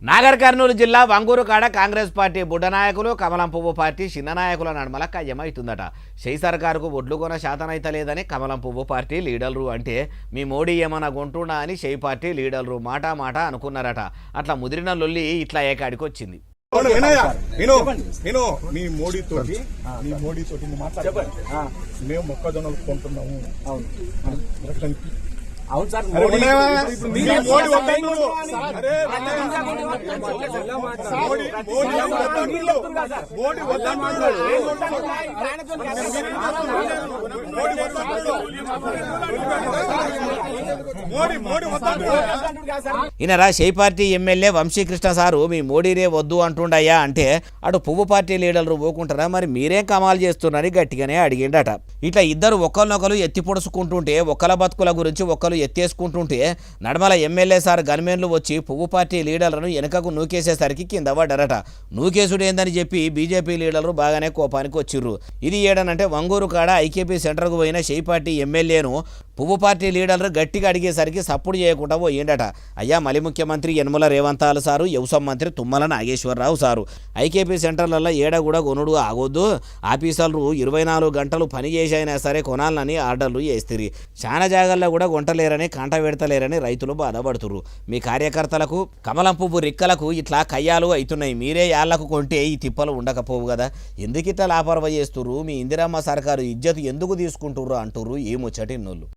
నాగర్ కర్నూలు జిల్లా వంగూరు కాడ కాంగ్రెస్ పార్టీ బుడ్డ నాయకులు కమలం పువ్వు పార్టీ చిన్న నాయకుల నడుమల కయ్యమవుతుందట. షై సర్కారుకు ఒడ్లు కొన శాతనైతలేదని కమలం పువ్వు పార్టీ లీడర్లు అంటే మీ మోడీ ఏమన్నా కొంటున్నా అని షై పార్టీ లీడర్లు మాట అనుకున్నారట. అట్లా ముదిరిన లొల్లి ఇట్లా ఏకాడికి వచ్చింది. మేము మొక్కజొన్నలు కొంటున్నాము. అవును సార్, ఈయనరా షై పార్టీ ఎమ్మెల్యే వంశీకృష్ణ సారు మీ మోడీనే వద్దు అంటుండయ్యా అంటే అటు పువ్వు పార్టీ లీడర్లు పోకుంటారా, మరి మీరేం కమాలు చేస్తున్నారని గట్టిగానే అడిగిండట. ఇట్లా ఇద్దరు ఒకరినొకరు ఎత్తి పొడుచుకుంటుంటే ఒకళ్ళ బతుకుల గురించి ఒకరు ఎత్తేసుకుంటుంటే నడమల ఎమ్మెల్యే సార్ గన్మెన్లు వచ్చి పువ్వు పార్టీ లీడర్లను వెనకకు నూకేసేసరికి కింద పడ్డారట. నూకేసుడేందని చెప్పి బీజేపీ లీడర్లు బాగానే కోపానికి వచ్చిర్రు. ఇది ఏడనంటే వంగూరు కాడ ఐకేపీ సెంటర్కు పోయిన షై పార్టీ ఎమ్మెల్యేను పువ్వు పార్టీ లీడర్లు గట్టిగా అడిగేసరికి సప్పుడు చేయకుండా పోయిండట. అయ్యా మలి ముఖ్యమంత్రి యనమల రేవంతాలు సారు, వ్యవసాయ మంత్రి తుమ్మల నాగేశ్వరరావు సారు ఐకేపీ సెంటర్లలో ఏడ కూడా కొనుడు ఆగొద్దు, ఆఫీసర్లు 24 గంటలు పని చేసైనా సరే కొనాలని ఆర్డర్లు చేస్తారు. చాలా జాగాల్లో కూడా కొంటలేరని కంట పెడతలేరని రైతులు బాధపడుతున్నారు. మీ కార్యకర్తలకు కమలం పువ్వు రిక్కలకు ఇట్లా కయ్యాలు అవుతున్నాయి. మీరే యాళ్లకు కొంటే ఈ తిప్పలు ఉండకపోవు కదా, ఎందుకు ఇట్లా లాపరవ చేస్తుర్రు? మీ ఇందిరమ్మ సర్కారు ఇజ్జత్ ఎందుకు తీసుకుంటుర్రు అంటుర్రు ఈ ముచ్చటిన్నోళ్ళు.